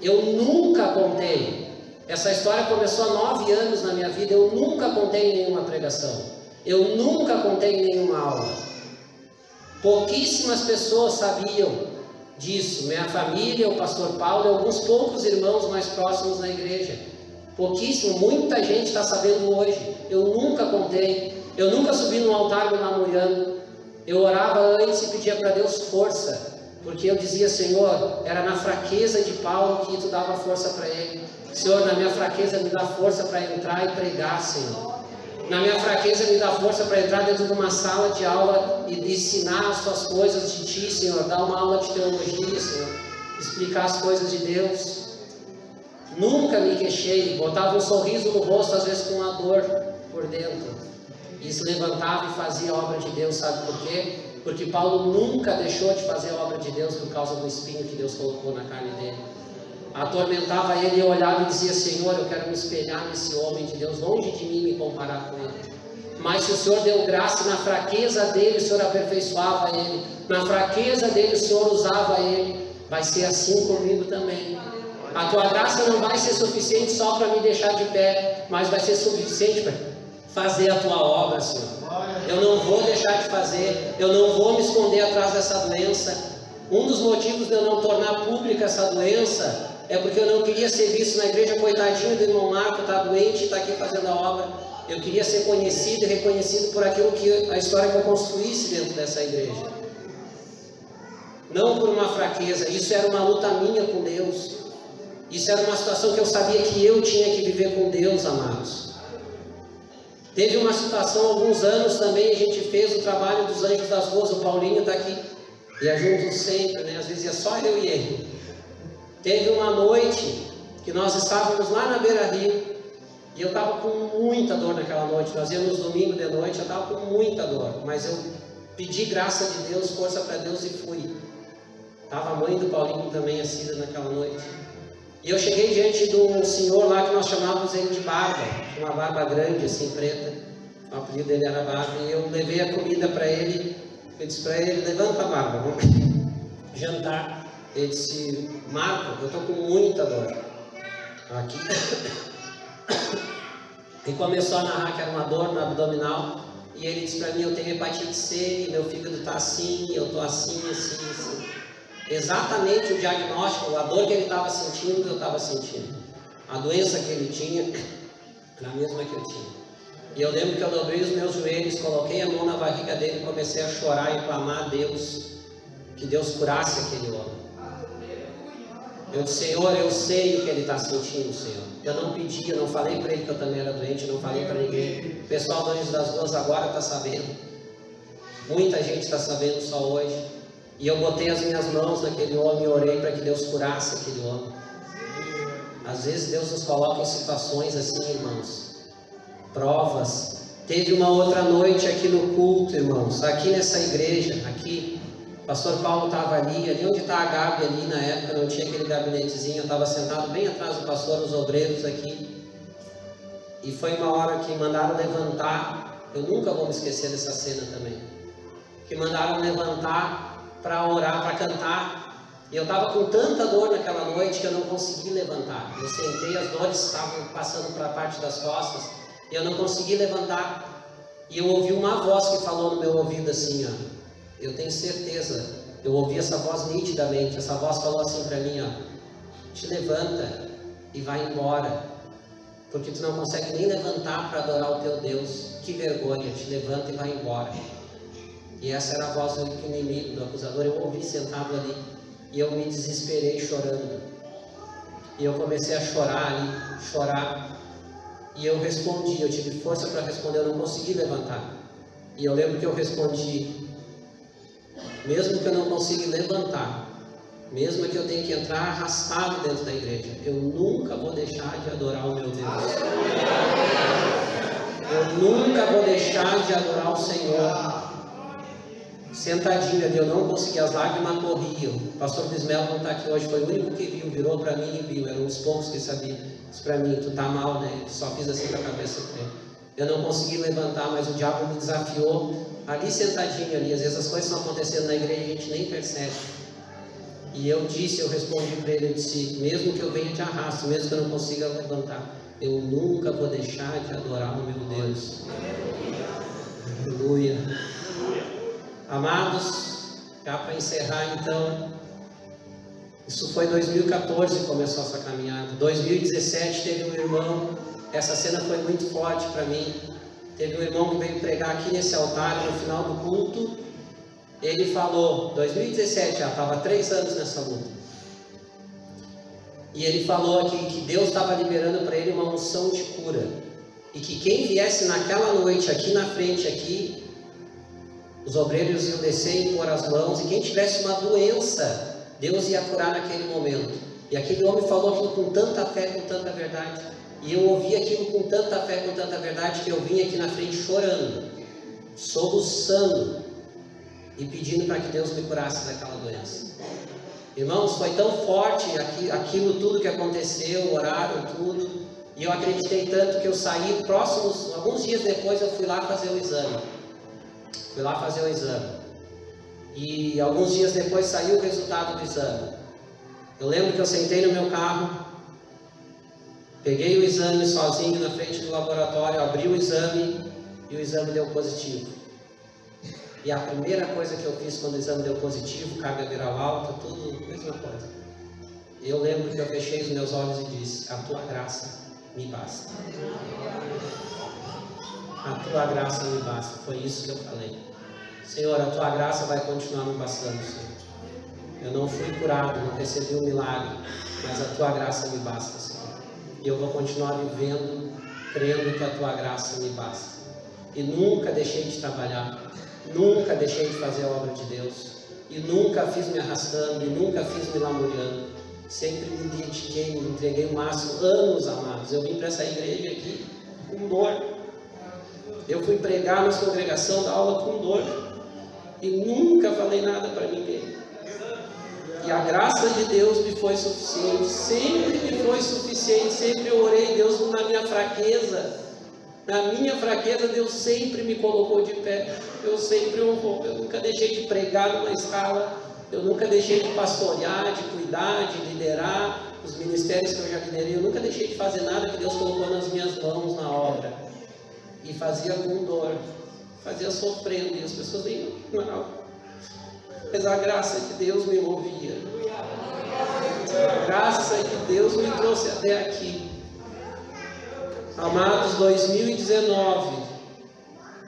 S1: Eu nunca contei. Essa história começou há 9 anos na minha vida, eu nunca contei em nenhuma pregação. Eu nunca contei em nenhuma aula. Pouquíssimas pessoas sabiam disso, minha família, o pastor Paulo e alguns poucos irmãos mais próximos na igreja. Pouquíssimo, muita gente está sabendo hoje. Eu nunca contei, eu nunca subi no altar me lamuriando. Eu orava antes e pedia para Deus força, porque eu dizia, Senhor, era na fraqueza de Paulo que tu dava força para ele. Senhor, na minha fraqueza me dá força para entrar e pregar, Senhor. Na minha fraqueza me dá força para entrar dentro de uma sala de aula e ensinar as tuas coisas de ti, Senhor. Dar uma aula de teologia, Senhor. Explicar as coisas de Deus. Nunca me queixei. Botava um sorriso no rosto, às vezes com uma dor por dentro. E se levantava e fazia a obra de Deus, sabe por quê? Porque Paulo nunca deixou de fazer a obra de Deus por causa do espinho que Deus colocou na carne dele. Atormentava ele e eu olhava e dizia, Senhor, eu quero me espelhar nesse homem de Deus, longe de mim me comparar com ele. Mas se o Senhor deu graça, na fraqueza dele o Senhor aperfeiçoava ele, na fraqueza dele o Senhor usava ele, vai ser assim comigo também. A tua graça não vai ser suficiente só para me deixar de pé, mas vai ser suficiente para fazer a tua obra, Senhor. Eu não vou deixar de fazer, eu não vou me esconder atrás dessa doença. Um dos motivos de eu não tornar pública essa doença é porque eu não queria ser visto na igreja, coitadinho do irmão Marco, está doente e está aqui fazendo a obra. Eu queria ser conhecido e reconhecido por aquilo que a história que eu construísse dentro dessa igreja. Não por uma fraqueza, isso era uma luta minha com Deus. Isso era uma situação que eu sabia que eu tinha que viver com Deus, amados. Teve uma situação, há alguns anos também, a gente fez o trabalho dos Anjos das Ruas, o Paulinho está aqui, ia junto sempre, né? Às vezes ia só eu e ele. Teve uma noite que nós estávamos lá na beira-rio, e eu estava com muita dor naquela noite. Nós íamos domingo de noite, eu estava com muita dor, mas eu pedi graça de Deus, força para Deus e fui. Estava a mãe do Paulinho também assida naquela noite. E eu cheguei diante de um senhor lá que nós chamávamos ele de Barba, uma barba grande assim, preta. O apelido dele era Barba. E eu levei a comida para ele. Eu disse para ele: levanta a barba, vamos jantar. Ele disse: Marco, eu estou com muita dor aqui. E começou a narrar que era uma dor no abdominal. E ele disse para mim: eu tenho hepatite C, e meu fígado está assim, eu estou assim, assim, assim. Exatamente o diagnóstico, a dor que ele estava sentindo, eu estava sentindo. A doença que ele tinha era a mesma que eu tinha. E eu lembro que eu dobrei os meus joelhos, coloquei a mão na barriga dele e comecei a chorar e clamar a Deus, que Deus curasse aquele homem. Eu disse: Senhor, eu sei o que ele está sentindo, Senhor. Eu não pedi, eu não falei para ele que eu também era doente, eu não falei para ninguém. O pessoal do Anjos das Ruas agora está sabendo. Muita gente está sabendo só hoje. E eu botei as minhas mãos naquele homem e orei para que Deus curasse aquele homem. Às vezes Deus nos coloca em situações assim, irmãos, provas. Teve uma outra noite aqui no culto, irmãos, aqui nessa igreja, aqui, o pastor Paulo estava ali onde está a Gabi ali na época, não tinha aquele gabinetezinho, eu estava sentado bem atrás do pastor, os obreiros aqui. E foi uma hora que mandaram levantar, eu nunca vou me esquecer dessa cena também, que mandaram levantar para orar, para cantar, e eu estava com tanta dor naquela noite que eu não consegui levantar. Eu sentei, as dores estavam passando para a parte das costas, e eu não consegui levantar, e eu ouvi uma voz que falou no meu ouvido assim, ó, eu tenho certeza, eu ouvi essa voz nitidamente, essa voz falou assim para mim, ó, te levanta e vai embora, porque tu não consegue nem levantar para adorar o teu Deus, que vergonha, te levanta e vai embora. E essa era a voz do inimigo, do acusador. Eu ouvi sentado ali e eu me desesperei chorando. E eu comecei a chorar ali, chorar. E eu respondi, eu tive força para responder, eu não consegui levantar. E eu lembro que eu respondi: mesmo que eu não consiga levantar, mesmo que eu tenha que entrar arrastado dentro da igreja, eu nunca vou deixar de adorar o meu Deus. Eu nunca vou deixar de adorar o Senhor. Sentadinho ali, eu não consegui, as lágrimas corriam. O pastor Bismelo não está aqui hoje, foi o único que viu, virou para mim e viu, eram os poucos que sabiam. Disse para mim: tu tá mal, né? Só fiz assim com a cabeça dele. Eu não consegui levantar, mas o diabo me desafiou ali sentadinho ali. Às vezes as coisas estão acontecendo na igreja e a gente nem percebe. E eu respondi para ele, eu disse: mesmo que eu venha de arrasto, mesmo que eu não consiga levantar, eu nunca vou deixar de adorar o meu Deus. Aleluia. Amados, já para encerrar então, isso foi 2014 que começou essa caminhada. 2017 teve um irmão, essa cena foi muito forte para mim. Teve um irmão que veio pregar aqui nesse altar no final do culto. Ele falou, 2017 já, estava 3 anos nessa luta. E ele falou aqui que Deus estava liberando para ele uma unção de cura. E que quem viesse naquela noite aqui na frente, aqui, os obreiros iam descer e pôr as mãos, e quem tivesse uma doença, Deus ia curar naquele momento. E aquele homem falou aquilo com tanta fé, com tanta verdade. E eu ouvi aquilo com tanta fé, com tanta verdade, que eu vim aqui na frente chorando, soluçando e pedindo para que Deus me curasse daquela doença. Irmãos, foi tão forte aquilo tudo que aconteceu, oraram tudo, e eu acreditei tanto que eu saí alguns dias depois eu fui lá fazer o exame. E alguns dias depois saiu o resultado do exame. Eu lembro que eu sentei no meu carro, peguei o exame sozinho na frente do laboratório, abri o exame e o exame deu positivo. E a primeira coisa que eu fiz quando o exame deu positivo, carga viral alta, tudo, mesma coisa. Eu lembro que eu fechei os meus olhos e disse: a tua graça me basta. A tua graça me basta. Foi isso que eu falei. Senhor, a tua graça vai continuar me bastando, Senhor. Eu não fui curado, não recebi um milagre, mas a tua graça me basta, Senhor. E eu vou continuar vivendo, crendo que a tua graça me basta. E nunca deixei de trabalhar, nunca deixei de fazer a obra de Deus, e nunca fiz me arrastando, e nunca fiz me lamuriando. Sempre me dediquei, me entreguei o máximo, anos, amados. Eu vim para essa igreja aqui com dor. Eu fui pregar na congregação, dar aula com dor, e nunca falei nada para ninguém. E a graça de Deus me foi suficiente, sempre me foi suficiente, sempre eu orei, Deus, na minha fraqueza. Na minha fraqueza, Deus sempre me colocou de pé, eu sempre honrou, eu nunca deixei de pregar numa escala, eu nunca deixei de pastorear, de cuidar, de liderar os ministérios que eu já liderei, eu nunca deixei de fazer nada que Deus colocou nas minhas mãos na obra. E fazia com dor, fazia sofrendo, e as pessoas nem não. Mas a graça de Deus me movia. A graça de Deus me trouxe até aqui. Amados, 2019,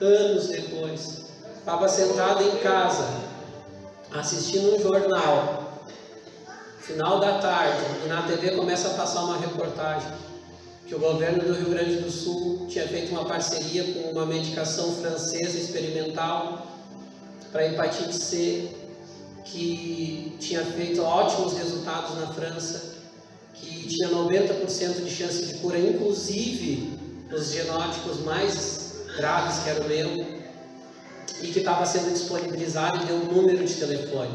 S1: anos depois, estava sentado em casa, assistindo um jornal, final da tarde, e na TV começa a passar uma reportagem que o governo do Rio Grande do Sul tinha feito uma parceria com uma medicação francesa experimental para hepatite C, que tinha feito ótimos resultados na França, que tinha 90% de chance de cura, inclusive nos genótipos mais graves, que era o meu, e que estava sendo disponibilizado, e deu um número de telefone.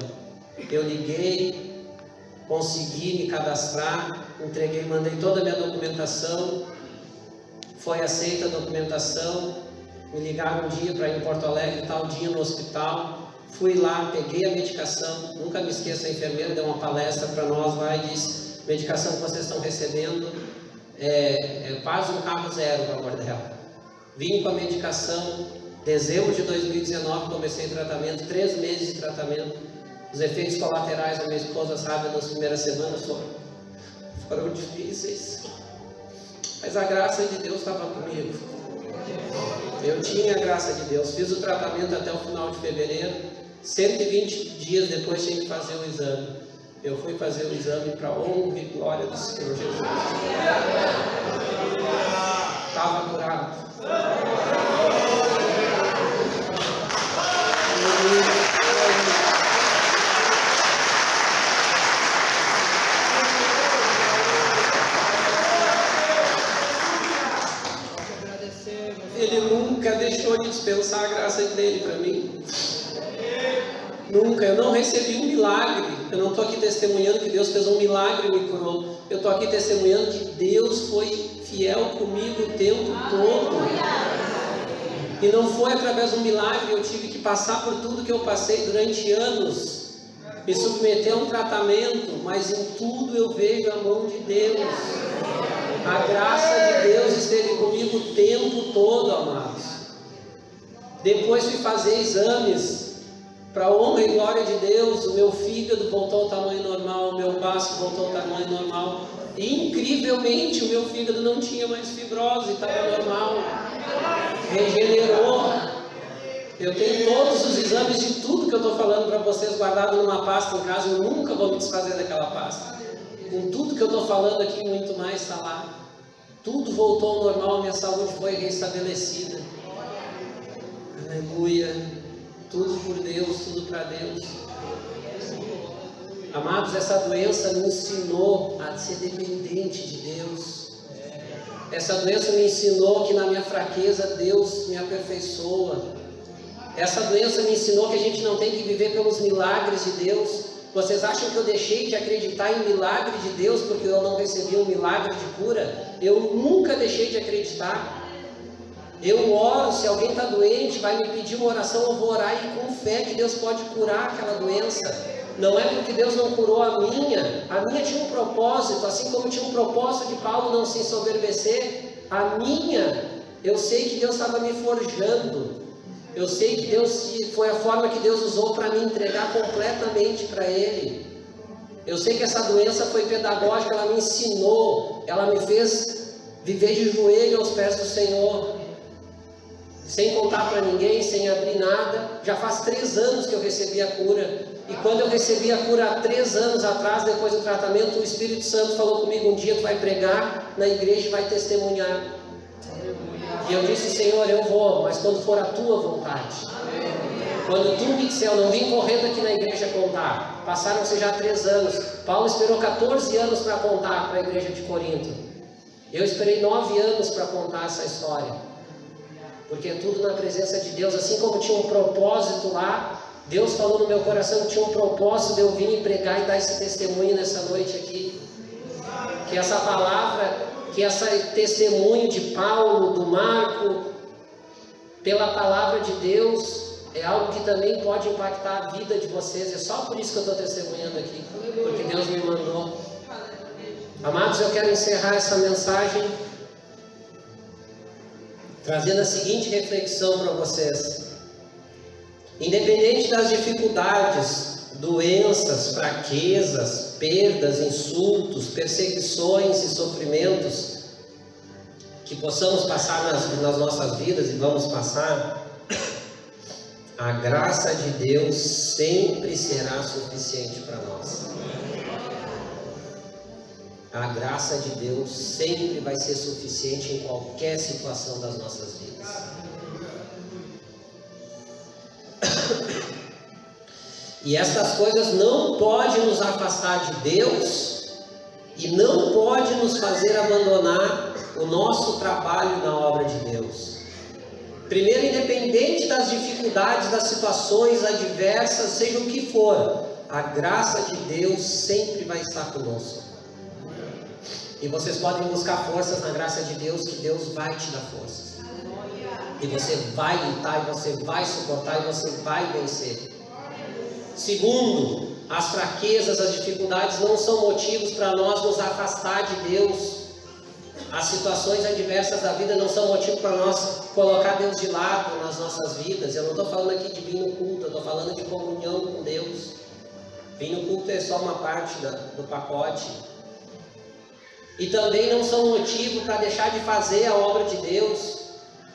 S1: Eu liguei, consegui me cadastrar, entreguei, mandei toda a minha documentação, foi aceita a documentação, me ligaram um dia para ir em Porto Alegre, tal dia no hospital. Fui lá, peguei a medicação, nunca me esqueço, a enfermeira deu uma palestra para nós lá e disse: medicação que vocês estão recebendo é quase um carro zero o valor dela. Vim com a medicação, dezembro de 2019 comecei o tratamento, 3 meses de tratamento. Os efeitos colaterais, a minha esposa sabe, nas primeiras semanas foram difíceis, mas a graça de Deus estava comigo. Eu tinha a graça de Deus, fiz o tratamento até o final de fevereiro. 120 dias depois tinha que fazer o exame. Eu fui fazer o exame para a honra e glória do Senhor Jesus. Estava curado. Ele nunca deixou de dispensar a graça dele para mim. Nunca. Eu não recebi um milagre. Eu não estou aqui testemunhando que Deus fez um milagre e me curou. Eu estou aqui testemunhando que Deus foi fiel comigo o tempo todo. E não foi através de um milagre. Eu tive que passar por tudo que eu passei durante anos, me submeter a um tratamento, mas em tudo eu vejo a mão de Deus. A graça de Deus esteve comigo o tempo todo, amados. Depois fui fazer exames, para a honra e glória de Deus. O meu fígado voltou ao tamanho normal, o meu baço voltou ao tamanho normal. E incrivelmente o meu fígado não tinha mais fibrose, estava normal. Regenerou. Eu tenho todos os exames de tudo que eu estou falando para vocês guardado numa pasta em casa. Eu nunca vou me desfazer daquela pasta. Com tudo que eu estou falando aqui, muito mais está lá. Tudo voltou ao normal, minha saúde foi restabelecida. Aleluia. Tudo por Deus, tudo para Deus. Amados, essa doença me ensinou a ser dependente de Deus. Essa doença me ensinou que na minha fraqueza Deus me aperfeiçoa. Essa doença me ensinou que a gente não tem que viver pelos milagres de Deus. Vocês acham que eu deixei de acreditar em milagre de Deus porque eu não recebi um milagre de cura? Eu nunca deixei de acreditar. Eu oro, se alguém está doente, vai me pedir uma oração, eu vou orar e com fé que Deus pode curar aquela doença. Não é porque Deus não curou a minha tinha um propósito, assim como tinha um propósito de Paulo não se ensoberbecer, a minha Eu sei que Deus estava me forjando. Eu sei que Deus foi a forma que Deus usou para me entregar completamente para Ele. Eu sei que essa doença foi pedagógica, ela me ensinou, ela me fez viver de joelho aos pés do Senhor, sem contar para ninguém, sem abrir nada. Já faz 3 anos que eu recebi a cura. E quando eu recebi a cura há 3 anos atrás, depois do tratamento, o Espírito Santo falou comigo: um dia tu vai pregar na igreja e vai testemunhar. E eu disse: Senhor, eu vou, mas quando for a tua vontade. Quando tu me disser, eu não vim correndo aqui na igreja contar. Passaram-se já 3 anos. Paulo esperou 14 anos para contar para a igreja de Corinto. Eu esperei 9 anos para contar essa história. Porque é tudo na presença de Deus. Assim como tinha um propósito lá, Deus falou no meu coração que tinha um propósito de eu vir e pregar e dar esse testemunho nessa noite aqui. Que essa palavra, que esse testemunho de Paulo, do Marco, pela palavra de Deus, é algo que também pode impactar a vida de vocês. É só por isso que eu estou testemunhando aqui, porque Deus me mandou. Amados, eu quero encerrar essa mensagem trazendo a seguinte reflexão para vocês. Independente das dificuldades, doenças, fraquezas, perdas, insultos, perseguições e sofrimentos que possamos passar nas nossas vidas e vamos passar, a graça de Deus sempre será suficiente para nós. A graça de Deus sempre vai ser suficiente em qualquer situação das nossas vidas. E estas coisas não podem nos afastar de Deus e não podem nos fazer abandonar o nosso trabalho na obra de Deus. Primeiro, independente das dificuldades, das situações adversas, seja o que for, a graça de Deus sempre vai estar conosco. E vocês podem buscar forças na graça de Deus, que Deus vai te dar forças. E você vai lutar, e você vai suportar, e você vai vencer. Segundo, as fraquezas, as dificuldades não são motivos para nós nos afastar de Deus. As situações adversas da vida não são motivo para nós colocar Deus de lado nas nossas vidas. Eu não estou falando aqui de vir no culto, eu estou falando de comunhão com Deus. Vir no culto é só uma parte do pacote. E também não são motivo para deixar de fazer a obra de Deus,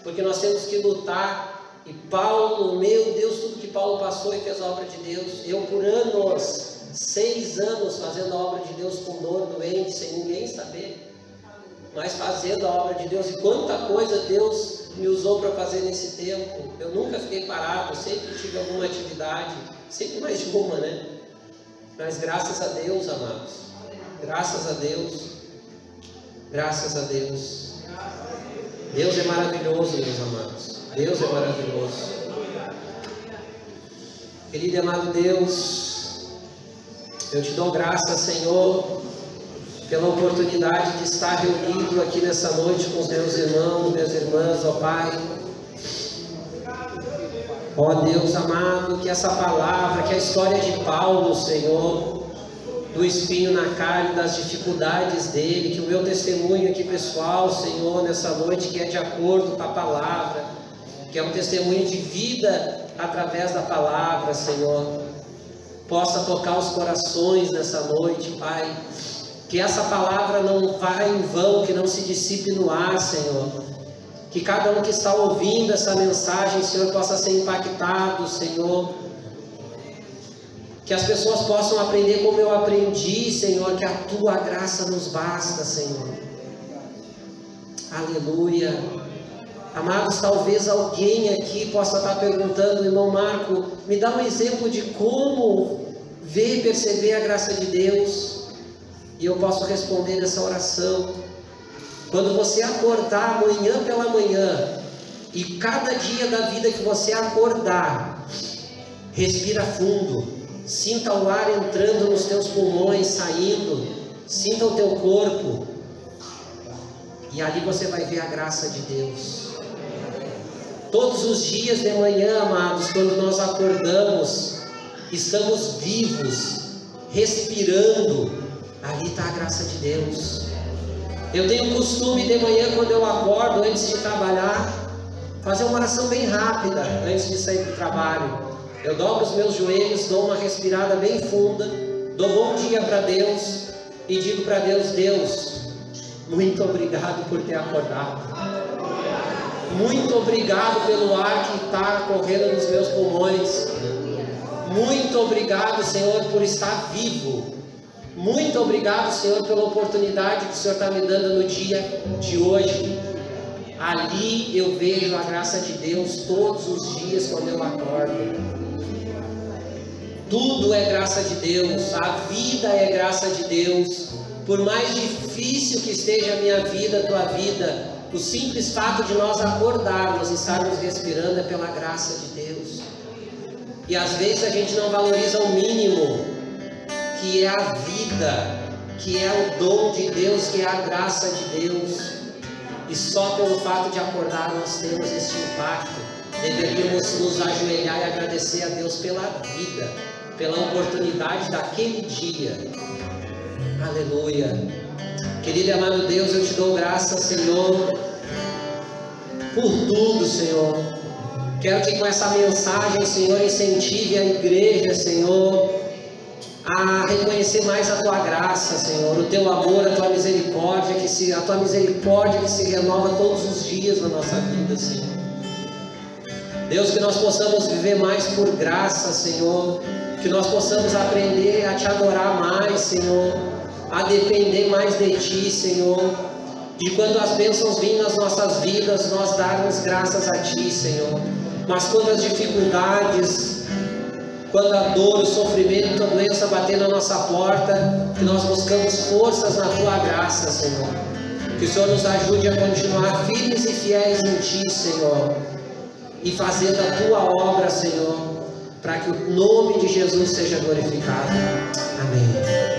S1: porque nós temos que lutar. E Paulo, meu Deus, tudo que Paulo passou e fez a obra de Deus. Eu por anos, 6 anos fazendo a obra de Deus com dor, doente, sem ninguém saber, mas fazendo a obra de Deus. E quanta coisa Deus me usou para fazer nesse tempo. Eu nunca fiquei parado, sempre tive alguma atividade, sempre mais de uma, né? Mas graças a Deus, amados, graças a Deus, graças a Deus. Deus é maravilhoso, meus amados. Deus é maravilhoso. Querido e amado Deus, eu te dou graças, Senhor, pela oportunidade de estar reunido aqui nessa noite com os meus irmãos, minhas irmãs, ó Pai. Ó Deus amado, que essa palavra, que a história de Paulo, Senhor, do espinho na carne, das dificuldades dele, que o meu testemunho aqui pessoal, Senhor, nessa noite, que é de acordo com a palavra, que é um testemunho de vida através da palavra, Senhor, possa tocar os corações nessa noite, Pai. Que essa palavra não vá em vão, que não se dissipe no ar, Senhor. Que cada um que está ouvindo essa mensagem, Senhor, possa ser impactado, Senhor. Que as pessoas possam aprender como eu aprendi, Senhor, que a Tua graça nos basta, Senhor. Aleluia. Amados, talvez alguém aqui possa estar perguntando: irmão Marco, me dá um exemplo de como ver e perceber a graça de Deus. E eu posso responder essa oração. Quando você acordar amanhã pela manhã, e cada dia da vida que você acordar, respira fundo, sinta o ar entrando nos teus pulmões, saindo, sinta o teu corpo, e ali você vai ver a graça de Deus. Todos os dias de manhã, amados, quando nós acordamos, estamos vivos, respirando, ali está a graça de Deus. Eu tenho o costume de manhã, quando eu acordo, antes de trabalhar, fazer uma oração bem rápida, antes de sair para o trabalho. Eu dobro os meus joelhos, dou uma respirada bem funda, dou bom dia para Deus e digo para Deus: Deus, muito obrigado por ter acordado. Muito obrigado pelo ar que está correndo nos meus pulmões. Muito obrigado, Senhor, por estar vivo. Muito obrigado, Senhor, pela oportunidade que o Senhor está me dando no dia de hoje. Ali eu vejo a graça de Deus todos os dias quando eu acordo. Tudo é graça de Deus, a vida é graça de Deus. Por mais difícil que esteja a minha vida, a tua vida, o simples fato de nós acordarmos e estarmos respirando é pela graça de Deus. E às vezes a gente não valoriza o mínimo, que é a vida, que é o dom de Deus, que é a graça de Deus. E só pelo fato de acordar nós temos esse impacto. Deveríamos nos ajoelhar e agradecer a Deus pela vida, pela oportunidade daquele dia. Aleluia. Querido e amado Deus, eu te dou graças, Senhor, por tudo, Senhor. Quero que com essa mensagem, Senhor, incentive a igreja, Senhor, a reconhecer mais a tua graça, Senhor, o teu amor, a tua misericórdia, a tua misericórdia que se renova todos os dias na nossa vida, Senhor. Deus, que nós possamos viver mais por graça, Senhor, que nós possamos aprender a te adorar mais, Senhor, a depender mais de ti, Senhor, de quando as bênçãos vêm nas nossas vidas, nós darmos graças a ti, Senhor. Mas quando as dificuldades, quando a dor, o sofrimento, a doença bater na nossa porta, que nós buscamos forças na tua graça, Senhor. Que o Senhor nos ajude a continuar firmes e fiéis em ti, Senhor, e fazendo a tua obra, Senhor, para que o nome de Jesus seja glorificado. Amém.